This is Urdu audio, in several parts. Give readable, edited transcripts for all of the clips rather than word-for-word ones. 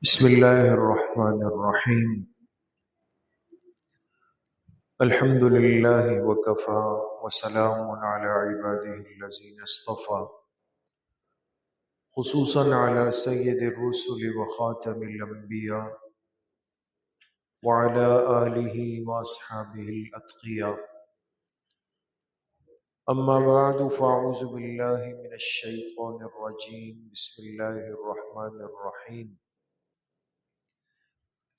بسم الله الرحمن الرحيم. الحمد لله وكفى وسلام على عباده الذين اصطفى، خصوصا على سيد الرسل وخاتم الأنبياء وعلى آله وأصحابه الأتقياء. أما بعد فأعوذ بالله من الشيطان الرجيم. بسم الله الرحمن الرحيم.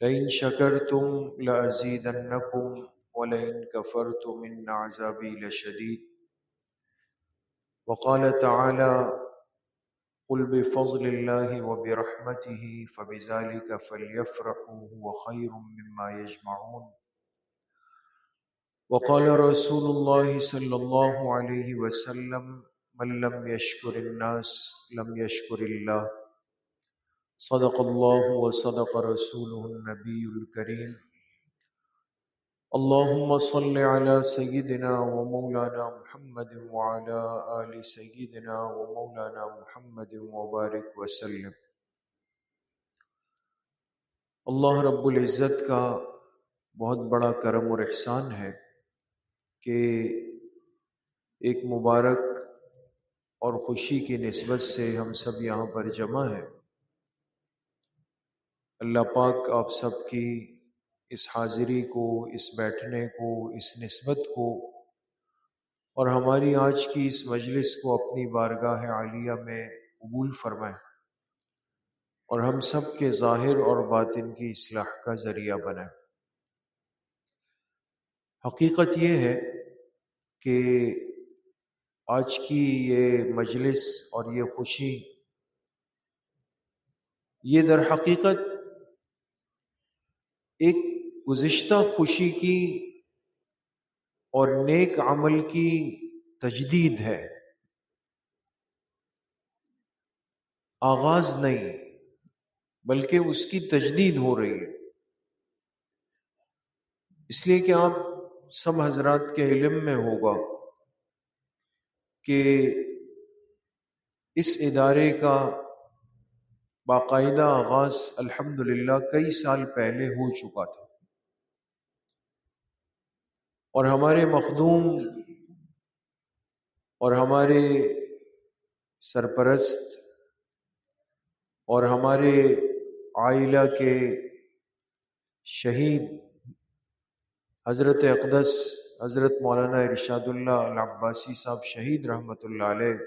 لئن شكرتم لأزيدنكم ولئن كفرتم إن عذابي لشديد. وقال تعالى: قل بفضل الله وبرحمته فبذلك فليفرحوا هو خير مما يجمعون. وقال رسول الله صلى الله عليه وسلم: من لم يشكر الناس لم يشكر الله. صدق الله وصدق رسوله النبي الكريم. اللهم صل على سيدنا ومولانا محمد وعلى آل سيدنا ومولانا محمد وبارک وسلم۔ اللہ رب العزت کا بہت بڑا کرم اور احسان ہے کہ ایک مبارک اور خوشی کی نسبت سے ہم سب یہاں پر جمع ہیں۔ اللہ پاک آپ سب کی اس حاضری کو، اس بیٹھنے کو، اس نسبت کو اور ہماری آج کی اس مجلس کو اپنی بارگاہ عالیہ میں قبول فرمائے اور ہم سب کے ظاہر اور باطن کی اصلاح کا ذریعہ بنائے۔ حقیقت یہ ہے کہ آج کی یہ مجلس اور یہ خوشی، یہ در حقیقت ایک گزشتہ خوشی کی اور نیک عمل کی تجدید ہے، آغاز نہیں بلکہ اس کی تجدید ہو رہی ہے۔ اس لیے کہ آپ سب حضرات کے علم میں ہوگا کہ اس ادارے کا باقاعدہ آغاز الحمدللہ کئی سال پہلے ہو چکا تھا، اور ہمارے مخدوم اور ہمارے سرپرست اور ہمارے عائلہ کے شہید حضرت اقدس حضرت مولانا ارشاد اللہ العباسی صاحب شہید رحمۃ اللہ علیہ،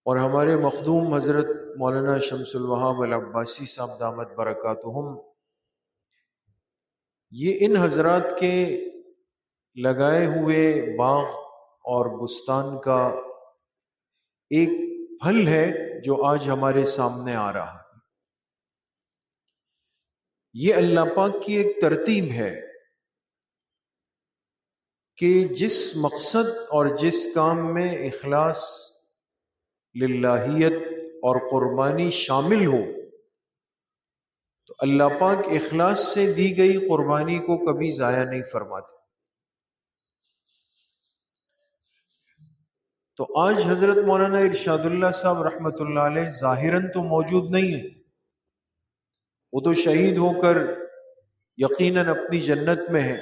اور ہمارے مخدوم حضرت مولانا شمس الوہاب العباسی صاحب دامت برکاتہم، یہ ان حضرات کے لگائے ہوئے باغ اور بستان کا ایک پھل ہے جو آج ہمارے سامنے آ رہا ہے۔ یہ اللہ پاک کی ایک ترتیب ہے کہ جس مقصد اور جس کام میں اخلاص، للہیت اور قربانی شامل ہو تو اللہ پاک اخلاص سے دی گئی قربانی کو کبھی ضائع نہیں فرماتے۔ تو آج حضرت مولانا ارشاد اللہ صاحب رحمۃ اللہ علیہ ظاہراً تو موجود نہیں ہیں، وہ تو شہید ہو کر یقیناً اپنی جنت میں ہیں،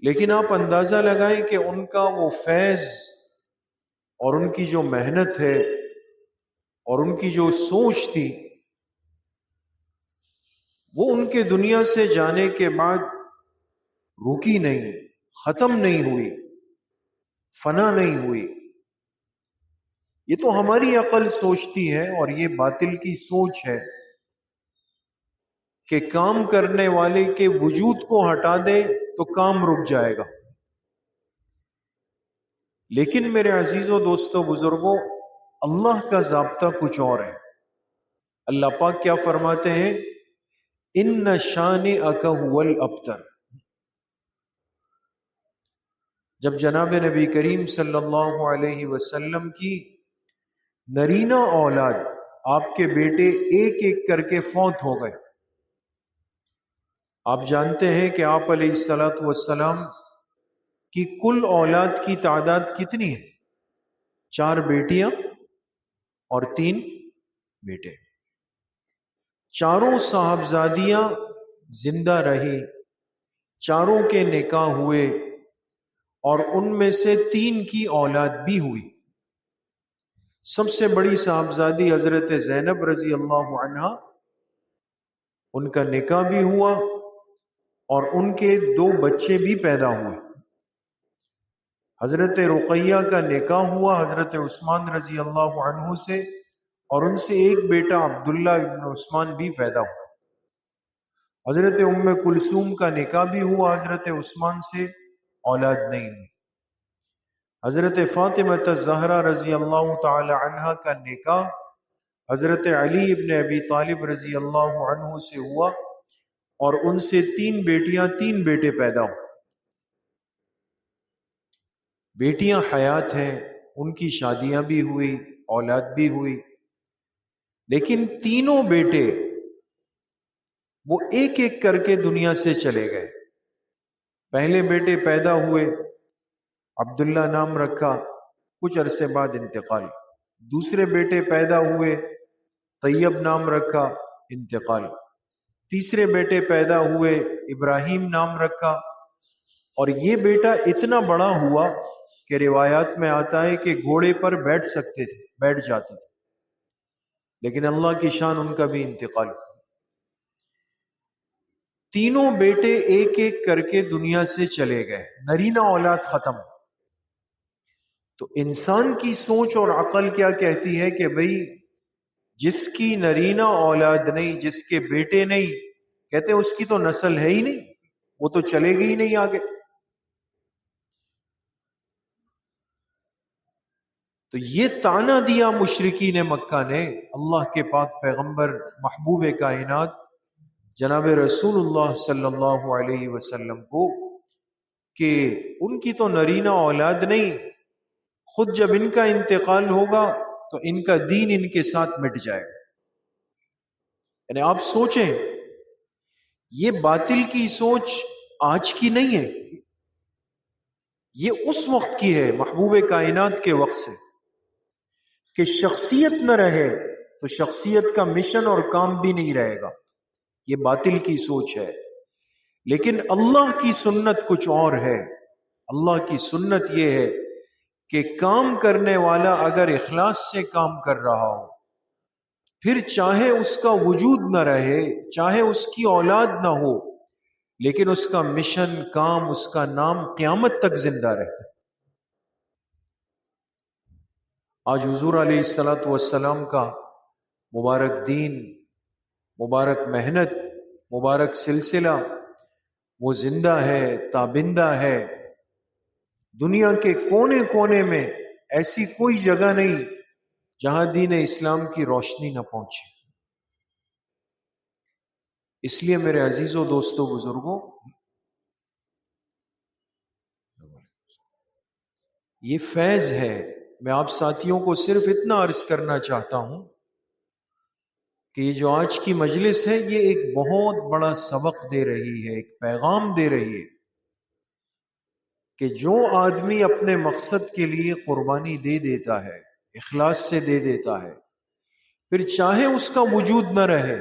لیکن آپ اندازہ لگائیں کہ ان کا وہ فیض اور ان کی جو محنت ہے اور ان کی جو سوچ تھی، وہ ان کے دنیا سے جانے کے بعد رکی نہیں، ختم نہیں ہوئی، فنا نہیں ہوئی۔ یہ تو ہماری عقل سوچتی ہے اور یہ باطل کی سوچ ہے کہ کام کرنے والے کے وجود کو ہٹا دے تو کام رک جائے گا، لیکن میرے عزیزوں، دوستوں، بزرگوں، اللہ کا ضابطہ کچھ اور ہے۔ اللہ پاک کیا فرماتے ہیں؟ ان شانئک ھو الابتر۔ جب جناب نبی کریم صلی اللہ علیہ وسلم کی نرینہ اولاد، آپ کے بیٹے ایک ایک کر کے فوت ہو گئے، آپ جانتے ہیں کہ آپ علیہ السلام کی کل اولاد کی تعداد کتنی ہے؟ 4 بیٹیاں اور 3 بیٹے. چاروں صاحبزادیاں زندہ رہی، چاروں کے نکاح ہوئے اور ان میں سے 3 کی اولاد بھی ہوئی. سب سے بڑی صاحبزادی حضرت زینب رضی اللہ عنہا، ان کا نکاح بھی ہوا اور ان کے 2 بچے بھی پیدا ہوئے. حضرت رقیہ کا نکاح ہوا حضرت عثمان رضی اللہ عنہ سے، اور ان سے ایک بیٹا عبداللہ ابن عثمان بھی پیدا ہوا. حضرت ام کلثوم کا نکاح بھی ہوا حضرت عثمان سے، اولاد نہیں ہوئی. حضرت فاطمہ الزہرا رضی اللہ تعالی عنہ کا نکاح حضرت علی ابن ابی طالب رضی اللہ عنہ سے ہوا، اور ان سے 3 بیٹیاں 3 بیٹے پیدا ہوئے. بیٹیاں حیات ہیں، ان کی شادیاں بھی ہوئی، اولاد بھی ہوئی، لیکن تینوں بیٹے وہ ایک ایک کر کے دنیا سے چلے گئے. پہلے بیٹے پیدا ہوئے، عبداللہ نام رکھا، کچھ عرصے بعد انتقال. دوسرے بیٹے پیدا ہوئے، طیب نام رکھا، انتقال. تیسرے بیٹے پیدا ہوئے، ابراہیم نام رکھا. اور یہ بیٹا اتنا بڑا ہوا کہ روایات میں آتا ہے کہ گھوڑے پر بیٹھ جاتے تھے، لیکن اللہ کی شان، ان کا بھی انتقال. تینوں بیٹے ایک ایک کر کے دنیا سے چلے گئے، نرینہ اولاد ختم. تو انسان کی سوچ اور عقل کیا کہتی ہے کہ بھئی جس کی نرینہ اولاد نہیں، جس کے بیٹے نہیں، کہتے اس کی تو نسل ہے ہی نہیں، وہ تو چلے گی ہی نہیں آگے. تو یہ طعنہ دیا مشرکین مکہ نے اللہ کے پاک پیغمبر محبوب کائنات جناب رسول اللہ صلی اللہ علیہ وسلم کو کہ ان کی تو نرینہ اولاد نہیں، خود جب ان کا انتقال ہوگا تو ان کا دین ان کے ساتھ مٹ جائے گا. یعنی آپ سوچیں، یہ باطل کی سوچ آج کی نہیں ہے، یہ اس وقت کی ہے، محبوب کائنات کے وقت سے، کہ شخصیت نہ رہے تو شخصیت کا مشن اور کام بھی نہیں رہے گا. یہ باطل کی سوچ ہے. لیکن اللہ کی سنت کچھ اور ہے. اللہ کی سنت یہ ہے کہ کام کرنے والا اگر اخلاص سے کام کر رہا ہو، پھر چاہے اس کا وجود نہ رہے، چاہے اس کی اولاد نہ ہو، لیکن اس کا مشن، کام، اس کا نام قیامت تک زندہ رہتا ہے. آج حضور علیہ الصلوۃ والسلام کا مبارک دین، مبارک محنت، مبارک سلسلہ وہ زندہ ہے، تابندہ ہے. دنیا کے کونے کونے میں ایسی کوئی جگہ نہیں جہاں دین اسلام کی روشنی نہ پہنچے. اس لیے میرے عزیزوں، دوستوں، بزرگوں، یہ فیض ہے. میں آپ ساتھیوں کو صرف اتنا عرض کرنا چاہتا ہوں کہ یہ جو آج کی مجلس ہے، یہ ایک بہت بڑا سبق دے رہی ہے، ایک پیغام دے رہی ہے کہ جو آدمی اپنے مقصد کے لیے قربانی دے دیتا ہے، اخلاص سے دے دیتا ہے، پھر چاہے اس کا وجود نہ رہے،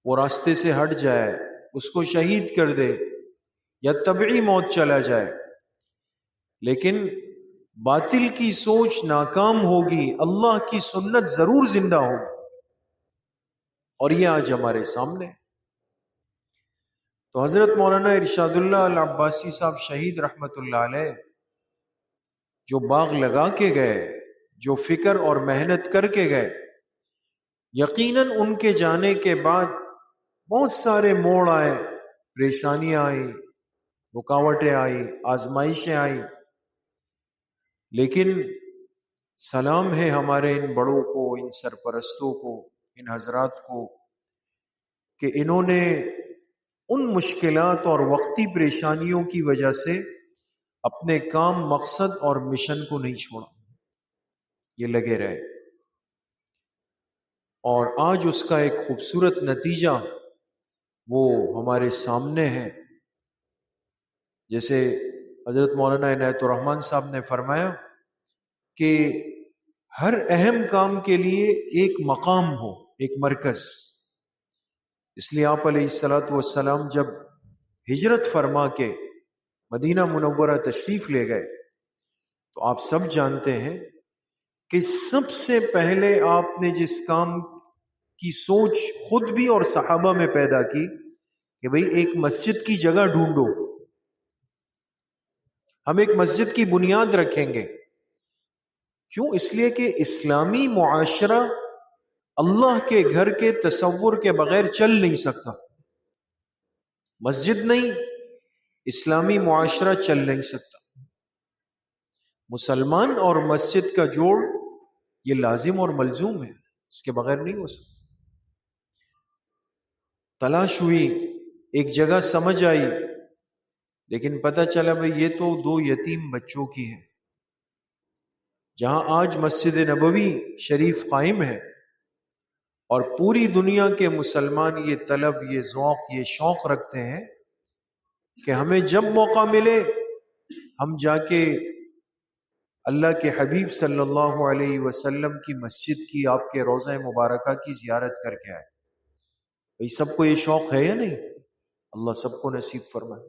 وہ راستے سے ہٹ جائے، اس کو شہید کر دے یا طبعی موت چلا جائے، لیکن باطل کی سوچ ناکام ہوگی، اللہ کی سنت ضرور زندہ ہوگی. اور یہ آج ہمارے سامنے. تو حضرت مولانا ارشاد اللہ العباسی صاحب شہید رحمت اللہ علیہ جو باغ لگا کے گئے، جو فکر اور محنت کر کے گئے، یقیناً ان کے جانے کے بعد بہت سارے موڑ آئے، پریشانیاں آئیں، رکاوٹیں آئیں، آزمائشیں آئیں، لیکن سلام ہے ہمارے ان بڑوں کو، ان سرپرستوں کو، ان حضرات کو کہ انہوں نے ان مشکلات اور وقتی پریشانیوں کی وجہ سے اپنے کام، مقصد اور مشن کو نہیں چھوڑا، یہ لگے رہے. اور آج اس کا ایک خوبصورت نتیجہ وہ ہمارے سامنے ہے. جیسے حضرت مولانا عنایت الرحمن صاحب نے فرمایا کہ ہر اہم کام کے لیے ایک مقام ہو، ایک مرکز۔ اس لیے آپ علیہ الصلوۃ والسلام جب ہجرت فرما کے مدینہ منورہ تشریف لے گئے تو آپ سب جانتے ہیں کہ سب سے پہلے آپ نے جس کام کی سوچ خود بھی اور صحابہ میں پیدا کی کہ بھئی ایک مسجد کی جگہ ڈھونڈو، ہم ایک مسجد کی بنیاد رکھیں گے۔ کیوں؟ اس لیے کہ اسلامی معاشرہ اللہ کے گھر کے تصور کے بغیر چل نہیں سکتا۔ مسجد نہیں، اسلامی معاشرہ چل نہیں سکتا۔ مسلمان اور مسجد کا جوڑ یہ لازم اور ملزوم ہے، اس کے بغیر نہیں ہو سکتا۔ تلاش ہوئی، ایک جگہ سمجھ آئی، لیکن پتہ چلا بھئی یہ تو 2 یتیم بچوں کی ہے۔ جہاں آج مسجد نبوی شریف قائم ہے اور پوری دنیا کے مسلمان یہ طلب، یہ ذوق، یہ شوق رکھتے ہیں کہ ہمیں جب موقع ملے ہم جا کے اللہ کے حبیب صلی اللہ علیہ وسلم کی مسجد کی، آپ کے روضہ مبارکہ کی زیارت کر کے آئے۔ بھئی سب کو یہ شوق ہے یا نہیں؟ اللہ سب کو نصیب فرمائے۔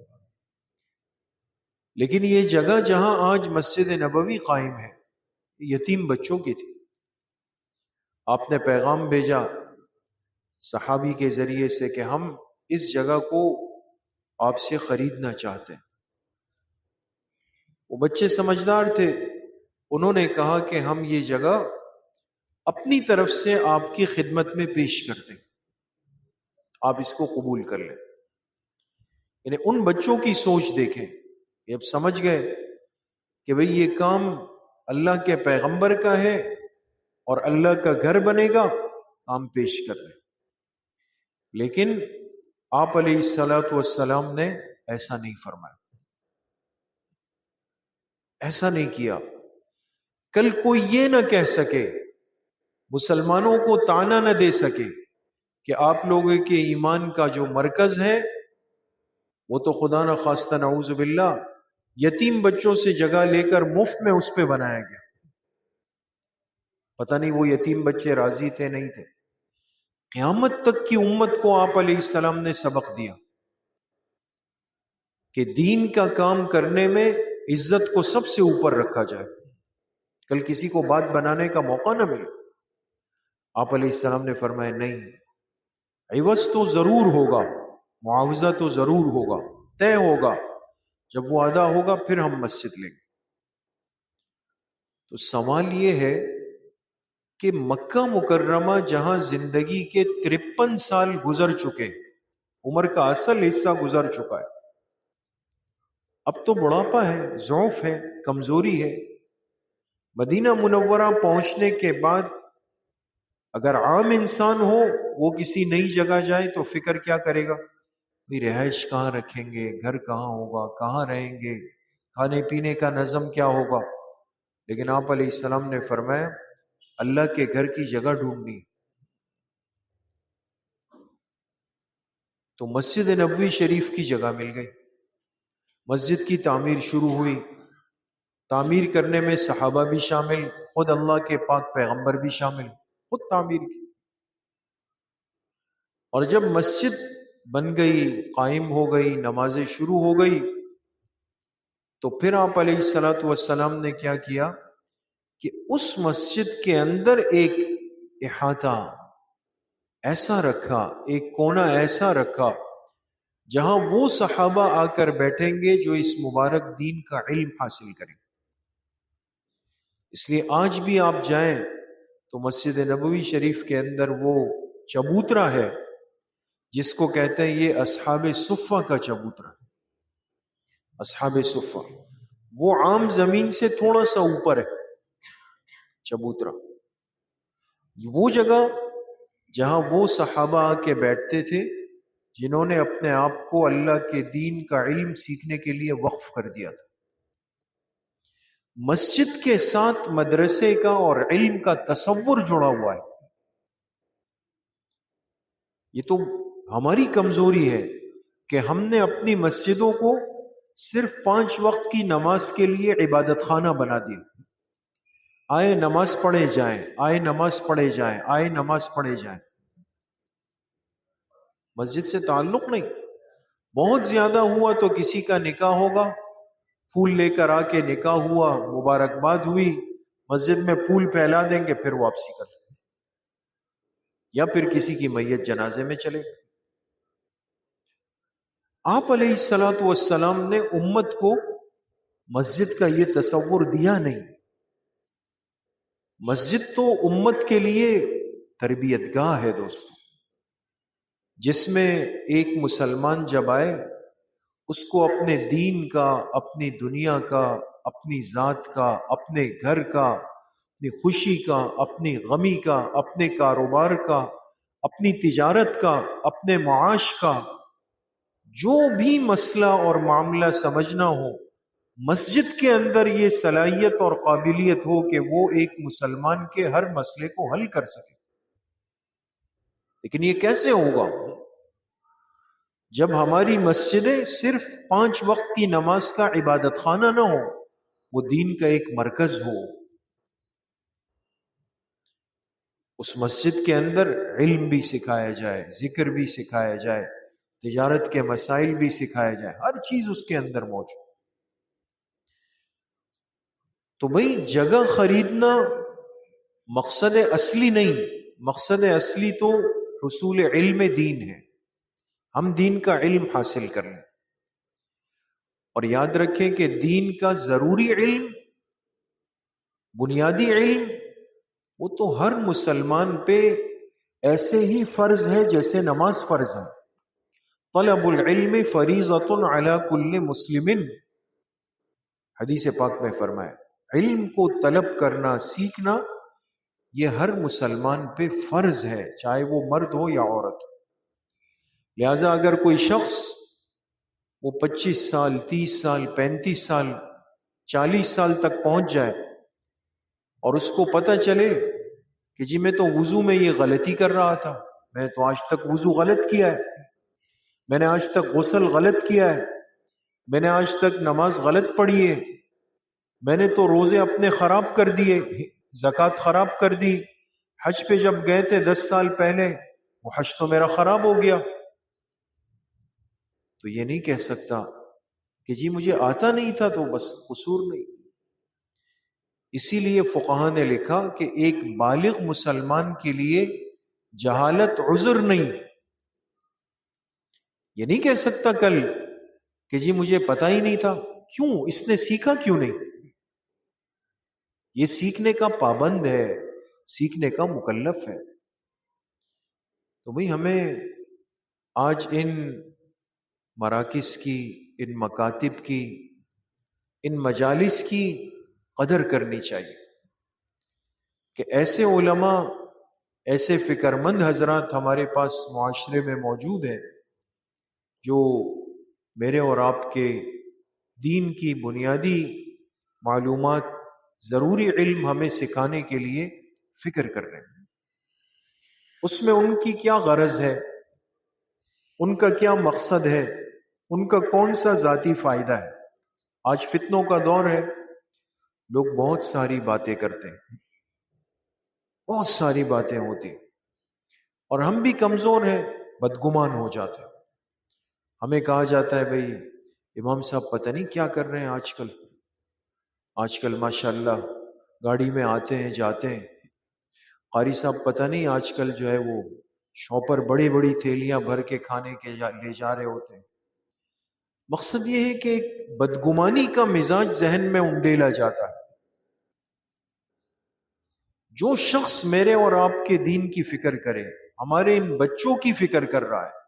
لیکن یہ جگہ جہاں آج مسجد نبوی قائم ہے یتیم بچوں کی تھی۔ آپ نے پیغام بھیجا صحابی کے ذریعے سے کہ ہم اس جگہ کو آپ سے خریدنا چاہتے ہیں۔ وہ بچے سمجھدار تھے، انہوں نے کہا کہ ہم یہ جگہ اپنی طرف سے آپ کی خدمت میں پیش کرتے ہیں، آپ اس کو قبول کر لیں۔ یعنی ان بچوں کی سوچ دیکھیں، یہ اب سمجھ گئے کہ بھئی یہ کام اللہ کے پیغمبر کا ہے اور اللہ کا گھر بنے گا، ہم پیش کر رہے ہیں۔ لیکن آپ علیہ الصلوۃ والسلام نے ایسا نہیں فرمایا، ایسا نہیں کیا۔ کل کوئی یہ نہ کہہ سکے، مسلمانوں کو طعنہ نہ دے سکے کہ آپ لوگوں کے ایمان کا جو مرکز ہے وہ تو خدا نہ خواستہ نعوذ باللہ یتیم بچوں سے جگہ لے کر مفت میں اس پہ بنایا گیا۔ پتہ نہیں وہ یتیم بچے راضی تھے نہیں تھے۔ قیامت تک کی امت کو آپ علیہ السلام نے سبق دیا کہ دین کا کام کرنے میں عزت کو سب سے اوپر رکھا جائے، کل کسی کو بات بنانے کا موقع نہ ملے۔ آپ علیہ السلام نے فرمایا نہیں، عوض تو ضرور ہوگا، معاوضہ تو ضرور ہوگا، طے ہوگا، جب وہ ادا ہوگا پھر ہم مسجد لیں گے۔ تو سوال یہ ہے کہ مکہ مکرمہ جہاں زندگی کے 53 سال گزر چکے، عمر کا اصل حصہ گزر چکا ہے، اب تو بڑھاپا ہے، ضعف ہے، کمزوری ہے۔ مدینہ منورہ پہنچنے کے بعد اگر عام انسان ہو وہ کسی نئی جگہ جائے تو فکر کیا کرے گا؟ رہائش کہاں رکھیں گے، گھر کہاں ہوگا، کہاں رہیں گے، کھانے پینے کا نظم کیا ہوگا۔ لیکن آپ علیہ السلام نے فرمایا اللہ کے گھر کی جگہ ڈھونڈنی۔ تو مسجد نبوی شریف کی جگہ مل گئی، مسجد کی تعمیر شروع ہوئی۔ تعمیر کرنے میں صحابہ بھی شامل، خود اللہ کے پاک پیغمبر بھی شامل، خود تعمیر کی۔ اور جب مسجد بن گئی، قائم ہو گئی، نمازیں شروع ہو گئی، تو پھر آپ علیہ الصلوۃ والسلام نے کیا کیا کہ اس مسجد کے اندر ایک احاطہ ایسا رکھا، ایک کونا ایسا رکھا جہاں وہ صحابہ آ کر بیٹھیں گے جو اس مبارک دین کا علم حاصل کریں۔ اس لیے آج بھی آپ جائیں تو مسجد نبوی شریف کے اندر وہ چبوترا ہے جس کو کہتے ہیں یہ اصحاب صفہ کا چبوترا۔ اصحاب صفہ وہ عام زمین سے تھوڑا سا اوپر ہے چبوترا، وہ جگہ جہاں وہ صحابہ آ کے بیٹھتے تھے جنہوں نے اپنے آپ کو اللہ کے دین کا علم سیکھنے کے لیے وقف کر دیا تھا۔ مسجد کے ساتھ مدرسے کا اور علم کا تصور جڑا ہوا ہے۔ یہ تو ہماری کمزوری ہے کہ ہم نے اپنی مسجدوں کو صرف 5 وقت کی نماز کے لیے عبادت خانہ بنا دیا۔ آئے نماز پڑھے جائیں، آئے نماز پڑھے جائیں، آئے نماز پڑھے جائیں، مسجد سے تعلق نہیں۔ بہت زیادہ ہوا تو کسی کا نکاح ہوگا، پھول لے کر آ کے نکاح ہوا، مبارکباد ہوئی، مسجد میں پھول پھیلا دیں گے، پھر واپسی کر، یا پھر کسی کی میت جنازے میں چلے گئے۔ آپ علیہ الصلوۃ والسلام نے امت کو مسجد کا یہ تصور دیا نہیں۔ مسجد تو امت کے لیے تربیت گاہ ہے دوستو، جس میں ایک مسلمان جب آئے اس کو اپنے دین کا، اپنی دنیا کا، اپنی ذات کا، اپنے گھر کا، اپنی خوشی کا، اپنی غمی کا، اپنے کاروبار کا، اپنی تجارت کا، اپنے معاش کا جو بھی مسئلہ اور معاملہ سمجھنا ہو، مسجد کے اندر یہ صلاحیت اور قابلیت ہو کہ وہ ایک مسلمان کے ہر مسئلے کو حل کر سکے۔ لیکن یہ کیسے ہوگا؟ جب ہماری مسجدیں صرف 5 وقت کی نماز کا عبادت خانہ نہ ہو، وہ دین کا ایک مرکز ہو، اس مسجد کے اندر علم بھی سکھایا جائے، ذکر بھی سکھایا جائے، تجارت کے مسائل بھی سکھایا جائے، ہر چیز اس کے اندر موجود۔ تو بھئی جگہ خریدنا مقصد اصلی نہیں، مقصد اصلی تو حصول علم دین ہے، ہم دین کا علم حاصل کر لیں۔ اور یاد رکھیں کہ دین کا ضروری علم، بنیادی علم، وہ تو ہر مسلمان پہ ایسے ہی فرض ہے جیسے نماز فرض ہے۔ طلب العلم فریضۃ علی کل مسلم، حدیث پاک میں فرمایا علم کو طلب کرنا، سیکھنا، یہ ہر مسلمان پہ فرض ہے، چاہے وہ مرد ہو یا عورت ہو۔ لہذا اگر کوئی شخص وہ 25 سال، 30 سال، 35 سال، 40 سال تک پہنچ جائے اور اس کو پتہ چلے کہ جی میں تو وضو میں یہ غلطی کر رہا تھا، میں تو آج تک وضو غلط کیا ہے، میں نے آج تک غسل غلط کیا ہے، میں نے آج تک نماز غلط پڑھی ہے، میں نے تو روزے اپنے خراب کر دیے، زکوٰۃ خراب کر دی، حج پہ جب گئے تھے 10 سال پہلے وہ حج تو میرا خراب ہو گیا، تو یہ نہیں کہہ سکتا کہ جی مجھے آتا نہیں تھا تو بس قصور نہیں۔ اسی لیے فقہاء نے لکھا کہ ایک بالغ مسلمان کے لیے جہالت عذر نہیں۔ یہ نہیں کہہ سکتا کل کہ جی مجھے پتہ ہی نہیں تھا، کیوں؟ اس نے سیکھا کیوں نہیں؟ یہ سیکھنے کا پابند ہے، سیکھنے کا مکلف ہے۔ تو بھئی ہمیں آج ان مراکز کی، ان مکاتب کی، ان مجالس کی قدر کرنی چاہیے کہ ایسے علماء، ایسے فکرمند حضرات ہمارے پاس معاشرے میں موجود ہیں جو میرے اور آپ کے دین کی بنیادی معلومات، ضروری علم ہمیں سکھانے کے لیے فکر کر رہے ہیں۔ اس میں ان کی کیا غرض ہے، ان کا کیا مقصد ہے، ان کا کون سا ذاتی فائدہ ہے؟ آج فتنوں کا دور ہے، لوگ بہت ساری باتیں کرتے ہیں، بہت ساری باتیں ہوتی، اور ہم بھی کمزور ہیں، بدگمان ہو جاتے ہیں۔ ہمیں کہا جاتا ہے بھئی امام صاحب پتہ نہیں کیا کر رہے ہیں آج کل ماشاءاللہ گاڑی میں آتے ہیں جاتے ہیں، قاری صاحب پتہ نہیں آج کل جو ہے وہ شاپر بڑی بڑی تھیلیاں بھر کے کھانے کے لے جا رہے ہوتے ہیں۔ مقصد یہ ہے کہ ایک بدگمانی کا مزاج ذہن میں انڈیلا جاتا ہے۔ جو شخص میرے اور آپ کے دین کی فکر کرے، ہمارے ان بچوں کی فکر کر رہا ہے۔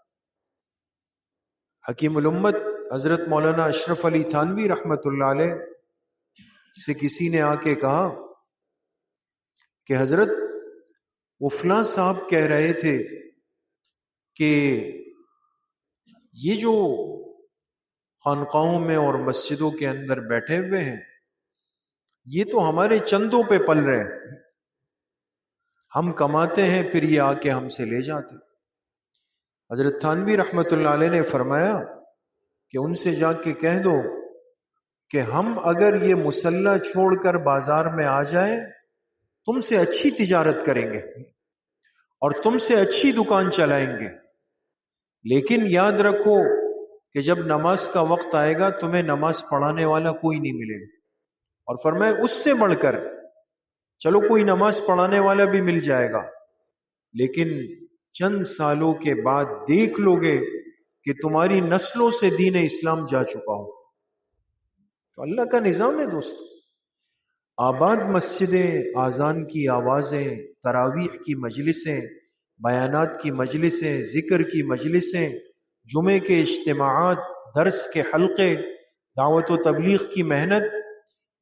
حکیم الامت حضرت مولانا اشرف علی تھانوی رحمت اللہ علیہ سے کسی نے آ کے کہا کہ حضرت وہ فلاں صاحب کہہ رہے تھے کہ یہ جو خانقاہوں میں اور مسجدوں کے اندر بیٹھے ہوئے ہیں یہ تو ہمارے چندوں پہ پل رہے ہیں، ہم کماتے ہیں پھر یہ آ کے ہم سے لے جاتے۔ حضرت تھانوی رحمت اللہ علیہ نے فرمایا کہ ان سے جا کے کہہ دو کہ ہم اگر یہ مصلی چھوڑ کر بازار میں آ جائیں تم سے اچھی تجارت کریں گے اور تم سے اچھی دکان چلائیں گے، لیکن یاد رکھو کہ جب نماز کا وقت آئے گا تمہیں نماز پڑھانے والا کوئی نہیں ملے گا۔ اور فرمایا اس سے بڑھ کر، چلو کوئی نماز پڑھانے والا بھی مل جائے گا، لیکن چند سالوں کے بعد دیکھ لو گے کہ تمہاری نسلوں سے دین اسلام جا چکا ہو۔ تو اللہ کا نظام ہے دوست، آباد مسجدیں، آذان کی آوازیں، تراویح کی مجلسیں، بیانات کی مجلسیں، ذکر کی مجلسیں، جمعے کے اجتماعات، درس کے حلقے، دعوت و تبلیغ کی محنت،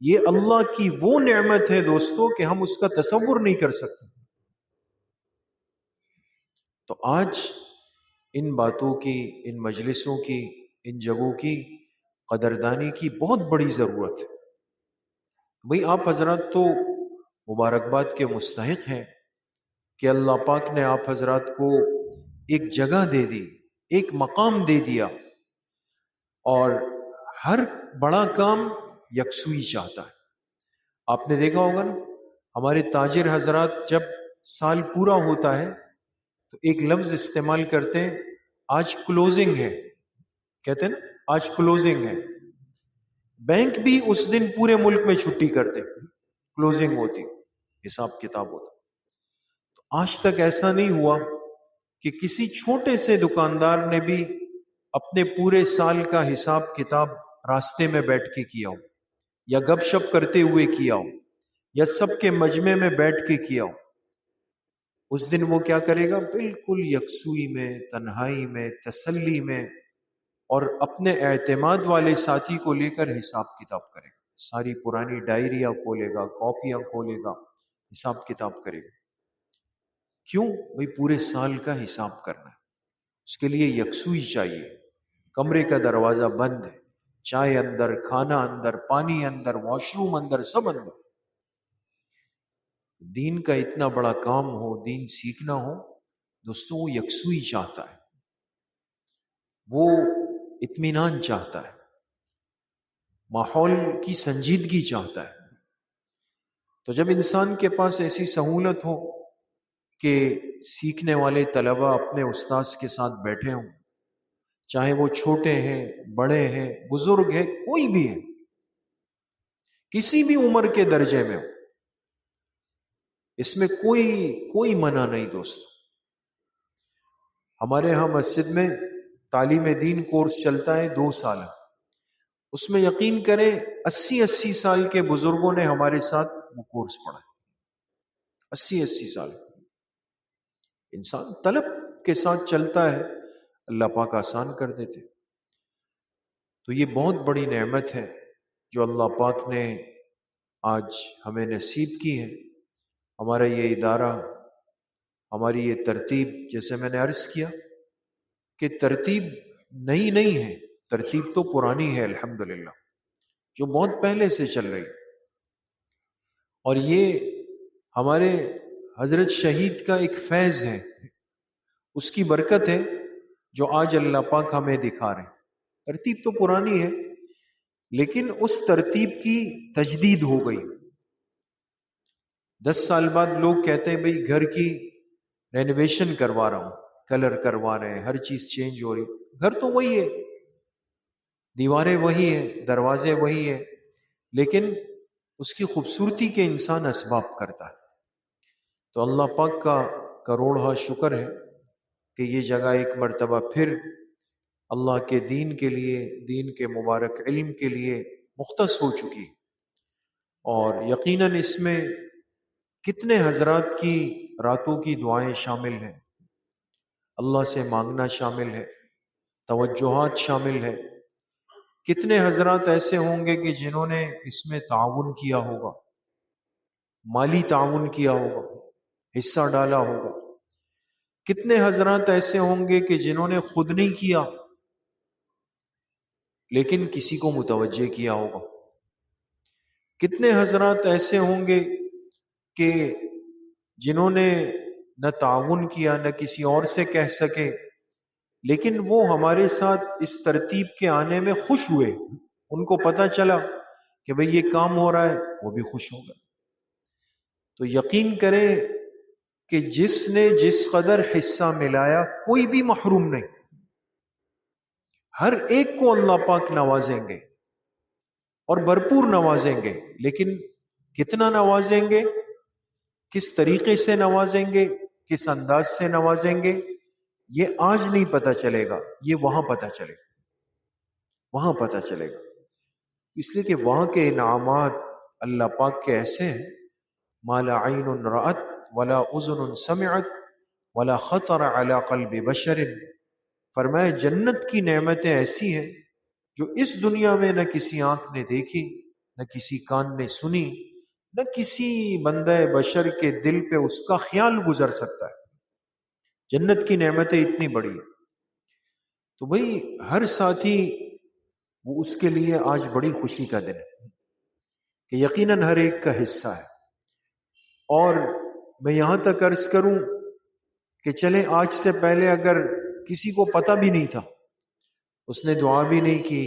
یہ اللہ کی وہ نعمت ہے دوستو کہ ہم اس کا تصور نہیں کر سکتے۔ تو آج ان باتوں کی، ان مجلسوں کی، ان جگہوں کی قدردانی کی بہت بڑی ضرورت ہے۔ بھئی آپ حضرات تو مبارکباد کے مستحق ہیں کہ اللہ پاک نے آپ حضرات کو ایک جگہ دے دی، ایک مقام دے دیا، اور ہر بڑا کام یکسوئی چاہتا ہے۔ آپ نے دیکھا ہوگا نا، ہمارے تاجر حضرات جب سال پورا ہوتا ہے تو ایک لفظ استعمال کرتے ہیں، آج کلوزنگ ہے، کہتے ہیں نا آج کلوزنگ ہے۔ بینک بھی اس دن پورے ملک میں چھٹی کرتے، کلوزنگ ہوتی، حساب کتاب ہوتا۔ تو آج تک ایسا نہیں ہوا کہ کسی چھوٹے سے دکاندار نے بھی اپنے پورے سال کا حساب کتاب راستے میں بیٹھ کے کیا ہو، یا گپ شپ کرتے ہوئے کیا ہو، یا سب کے مجمع میں بیٹھ کے کیا ہو۔ اس دن وہ کیا کرے گا؟ بالکل یکسوئی میں، تنہائی میں، تسلی میں، اور اپنے اعتماد والے ساتھی کو لے کر حساب کتاب کرے گا۔ ساری پرانی ڈائریاں کھولے گا، کاپیاں کھولے گا، حساب کتاب کرے گا۔ کیوں؟ بھئی پورے سال کا حساب کرنا ہے، اس کے لیے یکسوئی چاہیے۔ کمرے کا دروازہ بند ہے، چائے اندر، کھانا اندر، پانی اندر، واش روم اندر، سب اندر۔ دین کا اتنا بڑا کام ہو، دین سیکھنا ہو دوستوں، وہ یکسوئی چاہتا ہے، وہ اطمینان چاہتا ہے، ماحول کی سنجیدگی چاہتا ہے۔ تو جب انسان کے پاس ایسی سہولت ہو کہ سیکھنے والے طلبہ اپنے استاذ کے ساتھ بیٹھے ہوں، چاہے وہ چھوٹے ہیں، بڑے ہیں، بزرگ ہیں، کوئی بھی ہے، کسی بھی عمر کے درجے میں ہو، اس میں کوئی منع نہیں دوست۔ ہمارے ہاں مسجد میں تعلیم دین کورس چلتا ہے 2 سال، اس میں یقین کریں 80 سال کے بزرگوں نے ہمارے ساتھ وہ کورس پڑھا ہے۔ 80 سال انسان طلب کے ساتھ چلتا ہے، اللہ پاک آسان کر دیتے۔ تو یہ بہت بڑی نعمت ہے جو اللہ پاک نے آج ہمیں نصیب کی ہے۔ ہمارا یہ ادارہ، ہماری یہ ترتیب، جیسے میں نے عرض کیا کہ ترتیب نئی نہیں ہے، ترتیب تو پرانی ہے الحمدللہ، جو بہت پہلے سے چل رہی، اور یہ ہمارے حضرت شہید کا ایک فیض ہے، اس کی برکت ہے جو آج اللہ پاک ہمیں دکھا رہے ہیں۔ ترتیب تو پرانی ہے، لیکن اس ترتیب کی تجدید ہو گئی۔ 10 سال بعد لوگ کہتے ہیں بھئی گھر کی رینویشن کروا رہا ہوں، کلر کروا رہے ہیں، ہر چیز چینج ہو رہی۔ گھر تو وہی ہے، دیواریں وہی ہیں، دروازے وہی ہیں، لیکن اس کی خوبصورتی کے انسان اسباب کرتا ہے۔ تو اللہ پاک کا کروڑہ شکر ہے کہ یہ جگہ ایک مرتبہ پھر اللہ کے دین کے لیے، دین کے مبارک علم کے لیے مختص ہو چکی، اور یقیناً اس میں کتنے حضرات کی راتوں کی دعائیں شامل ہیں، اللہ سے مانگنا شامل ہے، توجہات شامل ہے۔ کتنے حضرات ایسے ہوں گے کہ جنہوں نے اس میں تعاون کیا ہوگا، مالی تعاون کیا ہوگا، حصہ ڈالا ہوگا۔ کتنے حضرات ایسے ہوں گے کہ جنہوں نے خود نہیں کیا لیکن کسی کو متوجہ کیا ہوگا۔ کتنے حضرات ایسے ہوں گے کہ جنہوں نے نہ تعاون کیا، نہ کسی اور سے کہہ سکے، لیکن وہ ہمارے ساتھ اس ترتیب کے آنے میں خوش ہوئے، ان کو پتہ چلا کہ بھئی یہ کام ہو رہا ہے، وہ بھی خوش ہو گئے۔ تو یقین کریں کہ جس نے جس قدر حصہ ملایا کوئی بھی محروم نہیں، ہر ایک کو اللہ پاک نوازیں گے اور بھرپور نوازیں گے، لیکن کتنا نوازیں گے، کس طریقے سے نوازیں گے، کس انداز سے نوازیں گے، یہ آج نہیں پتہ چلے گا، یہ وہاں پتہ چلے گا، وہاں پتہ چلے گا۔ اس لیے کہ وہاں کے انعامات اللہ پاک کے ایسے ہیں، ما لا عین رأت ولا اذن سمعت ولا خطر علی قلب بشر۔ فرمایا جنت کی نعمتیں ایسی ہیں جو اس دنیا میں نہ کسی آنکھ نے دیکھی، نہ کسی کان نے سنی، نہ کسی بندہ بشر کے دل پہ اس کا خیال گزر سکتا ہے۔ جنت کی نعمتیں اتنی بڑی ہیں۔ تو بھئی ہر ساتھی وہ اس کے لیے آج بڑی خوشی کا دن ہے کہ یقیناً ہر ایک کا حصہ ہے۔ اور میں یہاں تک عرض کروں کہ چلیں آج سے پہلے اگر کسی کو پتہ بھی نہیں تھا، اس نے دعا بھی نہیں کی،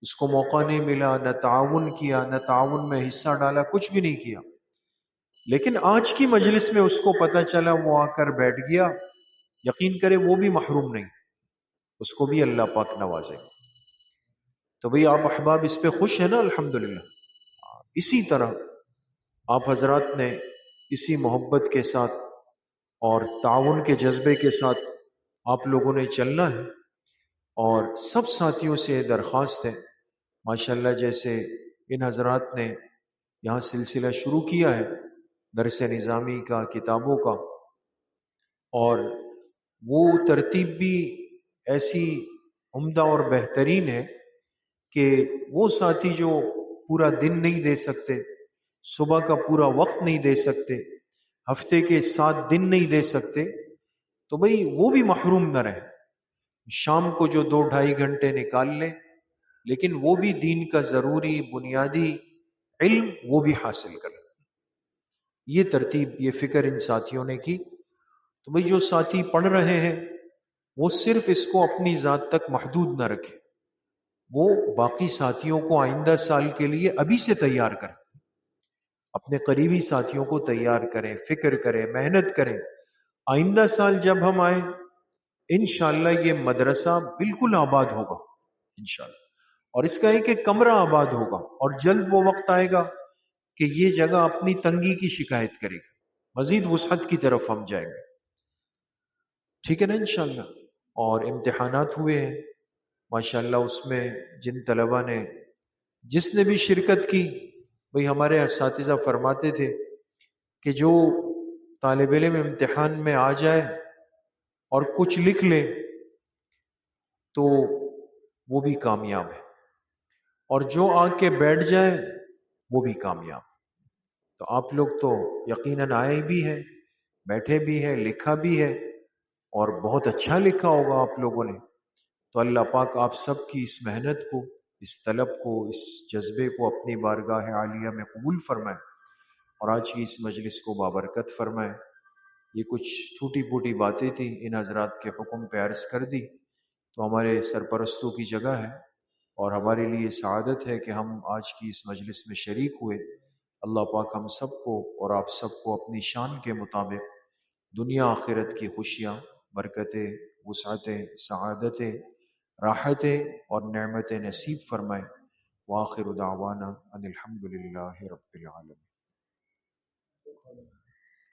اس کو موقع نہیں ملا، نہ تعاون کیا، نہ تعاون میں حصہ ڈالا، کچھ بھی نہیں کیا، لیکن آج کی مجلس میں اس کو پتہ چلا، وہ آ کر بیٹھ گیا، یقین کرے وہ بھی محروم نہیں، اس کو بھی اللہ پاک نوازے۔ تو بھئی آپ احباب اس پہ خوش ہیں نا؟ الحمدللہ۔ اسی طرح آپ حضرات نے اسی محبت کے ساتھ اور تعاون کے جذبے کے ساتھ آپ لوگوں نے چلنا ہے، اور سب ساتھیوں سے درخواست ہے، ماشاءاللہ جیسے ان حضرات نے یہاں سلسلہ شروع کیا ہے درس نظامی کا، کتابوں کا، اور وہ ترتیب بھی ایسی عمدہ اور بہترین ہے کہ وہ ساتھی جو پورا دن نہیں دے سکتے، صبح کا پورا وقت نہیں دے سکتے، ہفتے کے 7 دن نہیں دے سکتے، تو بھئی وہ بھی محروم نہ رہے، شام کو جو 2-2.5 گھنٹے نکال لیں، لیکن وہ بھی دین کا ضروری بنیادی علم وہ بھی حاصل کریں۔ یہ ترتیب، یہ فکر ان ساتھیوں نے کی۔ تو بھئی جو ساتھی پڑھ رہے ہیں وہ صرف اس کو اپنی ذات تک محدود نہ رکھیں، وہ باقی ساتھیوں کو آئندہ سال کے لیے ابھی سے تیار کریں، اپنے قریبی ساتھیوں کو تیار کریں، فکر کریں، محنت کریں۔ آئندہ سال جب ہم آئیں انشاءاللہ یہ مدرسہ بالکل آباد ہوگا انشاءاللہ، اور اس کا ایک ایک کمرہ آباد ہوگا، اور جلد وہ وقت آئے گا کہ یہ جگہ اپنی تنگی کی شکایت کرے گی، مزید وسعت کی طرف ہم جائیں گے، ٹھیک ہے نا انشاءاللہ۔ اور امتحانات ہوئے ہیں ماشاءاللہ، اس میں جن طلبہ نے جس نے بھی شرکت کی، بھئی ہمارے اساتذہ فرماتے تھے کہ جو طالب علم امتحان میں آ جائے اور کچھ لکھ لے تو وہ بھی کامیاب ہے، اور جو آ کے بیٹھ جائے وہ بھی کامیاب۔ تو آپ لوگ تو یقیناً آئے بھی ہیں، بیٹھے بھی ہیں، لکھا بھی ہے، اور بہت اچھا لکھا ہوگا آپ لوگوں نے۔ تو اللہ پاک آپ سب کی اس محنت کو، اس طلب کو، اس جذبے کو اپنی بارگاہ عالیہ میں قبول فرمائے، اور آج کی اس مجلس کو بابرکت فرمائے۔ یہ کچھ چھوٹی پوٹی باتیں تھیں، ان حضرات کے حکم پہ عرض کر دی، تو ہمارے سرپرستوں کی جگہ ہے، اور ہمارے لیے سعادت ہے کہ ہم آج کی اس مجلس میں شریک ہوئے۔ اللہ پاک ہم سب کو اور آپ سب کو اپنی شان کے مطابق دنیا آخرت کی خوشیاں، برکتیں، وسعتیں، سعادتیں، راحتیں اور نعمتیں نصیب فرمائے۔ وآخر دعوانا ان الحمد للہ رب العالمین۔